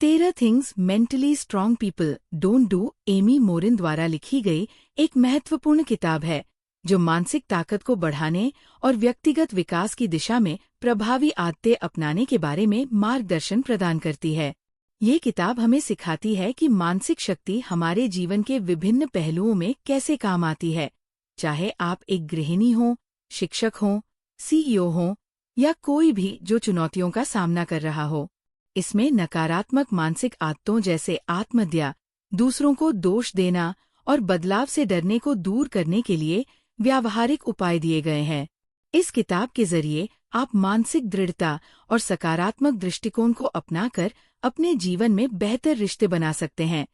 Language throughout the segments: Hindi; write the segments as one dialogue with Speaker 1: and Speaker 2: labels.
Speaker 1: 13 things mentally strong people don't do Amy Morin द्वारा लिखी गई एक महत्वपूर्ण किताब है जो मानसिक ताकत को बढ़ाने और व्यक्तिगत विकास की दिशा में प्रभावी आदतें अपनाने के बारे में मार्गदर्शन प्रदान करती है। ये किताब हमें सिखाती है कि मानसिक शक्ति हमारे जीवन के विभिन्न पहलुओं में कैसे काम आती है, चाहे आप एक गृहिणी हो, शिक्षक हो, सीईओ हो या कोई भी जो चुनौतियों का सामना कर रहा हो। इसमें नकारात्मक मानसिक आदतों जैसे आत्महत्या, दूसरों को दोष देना और बदलाव से डरने को दूर करने के लिए व्यावहारिक उपाय दिए गए हैं। इस किताब के जरिए आप मानसिक दृढ़ता और सकारात्मक दृष्टिकोण को अपनाकर अपने जीवन में बेहतर रिश्ते बना सकते हैं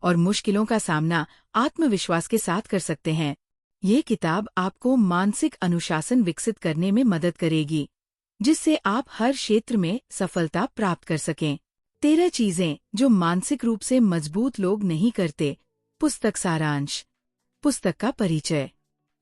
Speaker 1: और मुश्किलों का सामना आत्मविश्वास के साथ कर सकते हैं। ये किताब आपको मानसिक अनुशासन विकसित करने में मदद करेगी, जिससे आप हर क्षेत्र में सफलता प्राप्त कर सकें। 13 चीजें जो मानसिक रूप से मजबूत लोग नहीं करते। पुस्तक सारांश। पुस्तक का परिचय।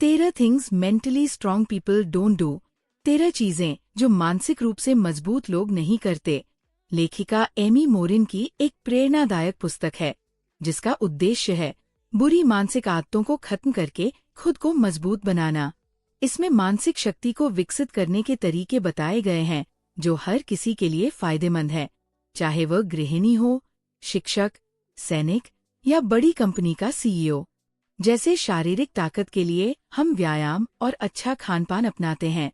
Speaker 1: 13 things mentally strong people don't do. 13 चीजें जो मानसिक रूप से मजबूत लोग नहीं करते। लेखिका एमी मोरिन की एक प्रेरणादायक पुस्तक है जिसका उद्देश्य है बुरी मानसिक आदतों को खत्म करके खुद को मजबूत बनाना। इसमें मानसिक शक्ति को विकसित करने के तरीके बताए गए हैं जो हर किसी के लिए फायदेमंद है, चाहे वह गृहिणी हो, शिक्षक, सैनिक या बड़ी कंपनी का सीईओ। जैसे शारीरिक ताकत के लिए हम व्यायाम और अच्छा खानपान अपनाते हैं,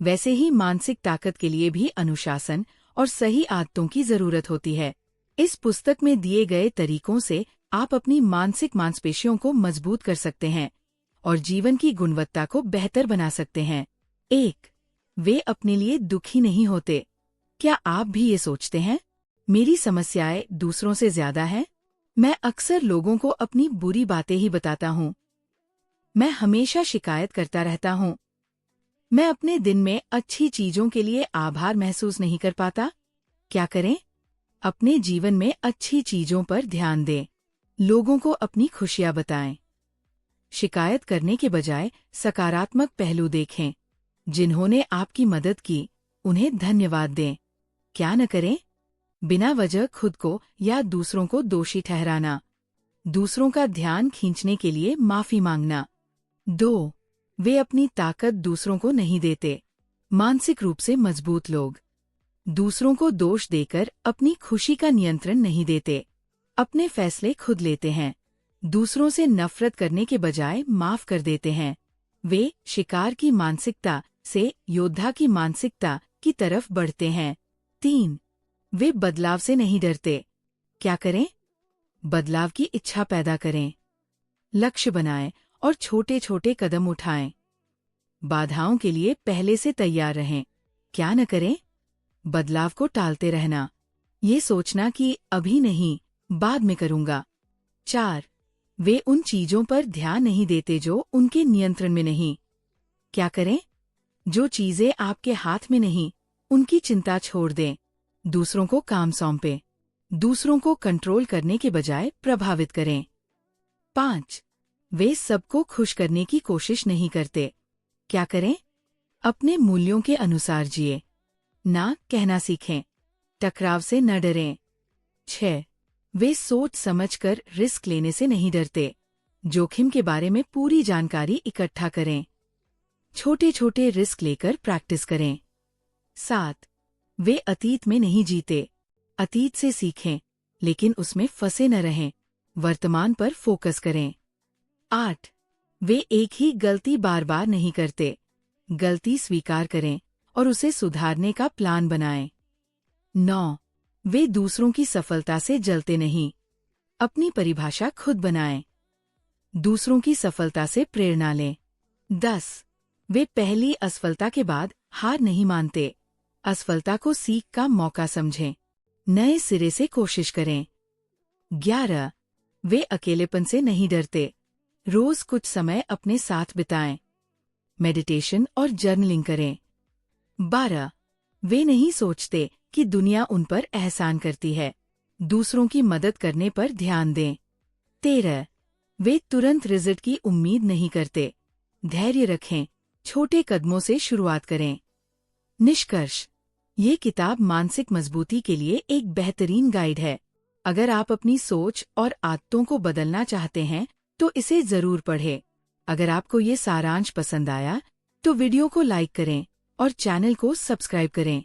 Speaker 1: वैसे ही मानसिक ताकत के लिए भी अनुशासन और सही आदतों की जरूरत होती है। इस पुस्तक में दिए गए तरीकों से आप अपनी मानसिक मांसपेशियों को मजबूत कर सकते हैं और जीवन की गुणवत्ता को बेहतर बना सकते हैं। 1. वे अपने लिए दुखी नहीं होते। क्या आप भी ये सोचते हैं, मेरी समस्याएं दूसरों से ज्यादा हैं? मैं अक्सर लोगों को अपनी बुरी बातें ही बताता हूँ। मैं हमेशा शिकायत करता रहता हूँ। मैं अपने दिन में अच्छी चीजों के लिए आभार महसूस नहीं कर पाता। क्या करें? अपने जीवन में अच्छी चीजों पर ध्यान दें। लोगों को अपनी खुशियां बताएं। शिकायत करने के बजाय सकारात्मक पहलू देखें। जिन्होंने आपकी मदद की, उन्हें धन्यवाद दें। क्या न करें? बिना वजह खुद को या दूसरों को दोषी ठहराना। दूसरों का ध्यान खींचने के लिए माफी मांगना। 2. वे अपनी ताकत दूसरों को नहीं देते। मानसिक रूप से मजबूत लोग दूसरों को दोष देकर अपनी खुशी का नियंत्रण नहीं देते। अपने फैसले खुद लेते हैं। दूसरों से नफरत करने के बजाय माफ कर देते हैं। वे शिकार की मानसिकता से योद्धा की मानसिकता की तरफ बढ़ते हैं। 3. वे बदलाव से नहीं डरते। क्या करें? बदलाव की इच्छा पैदा करें। लक्ष्य बनाएं और छोटे छोटे कदम उठाएं। बाधाओं के लिए पहले से तैयार रहें। क्या न करें? बदलाव को टालते रहना। ये सोचना कि अभी नहीं, बाद में करूंगा। 4. वे उन चीजों पर ध्यान नहीं देते जो उनके नियंत्रण में नहीं। क्या करें? जो चीजें आपके हाथ में नहीं, उनकी चिंता छोड़ दें। दूसरों को काम सौंपें। दूसरों को कंट्रोल करने के बजाय प्रभावित करें। 5. वे सबको खुश करने की कोशिश नहीं करते। क्या करें? अपने मूल्यों के अनुसार जिए। ना कहना सीखें। टकराव से न डरें। 6. वे सोच समझकर रिस्क लेने से नहीं डरते। जोखिम के बारे में पूरी जानकारी इकट्ठा करें। छोटे छोटे रिस्क लेकर प्रैक्टिस करें। 7. वे अतीत में नहीं जीते। अतीत से सीखें, लेकिन उसमें फंसे न रहें। वर्तमान पर फोकस करें। 8. वे एक ही गलती बार बार नहीं करते। गलती स्वीकार करें और उसे सुधारने का प्लान बनाएं। 9. वे दूसरों की सफलता से जलते नहीं। अपनी परिभाषा खुद बनाएं। दूसरों की सफलता से प्रेरणा लें। 10. वे पहली असफलता के बाद हार नहीं मानते। असफलता को सीख का मौका समझें। नए सिरे से कोशिश करें। 11. वे अकेलेपन से नहीं डरते। रोज कुछ समय अपने साथ बिताएं। मेडिटेशन और जर्नलिंग करें। 12. वे नहीं सोचते कि दुनिया उन पर एहसान करती है। दूसरों की मदद करने पर ध्यान दें। 13. वे तुरंत रिजल्ट की उम्मीद नहीं करते। धैर्य रखें, छोटे कदमों से शुरुआत करें। निष्कर्ष: ये किताब मानसिक मजबूती के लिए एक बेहतरीन गाइड है। अगर आप अपनी सोच और आदतों को बदलना चाहते हैं तो इसे जरूर पढ़ें। अगर आपको ये सारांश पसंद आया तो वीडियो को लाइक करें और चैनल को सब्सक्राइब करें।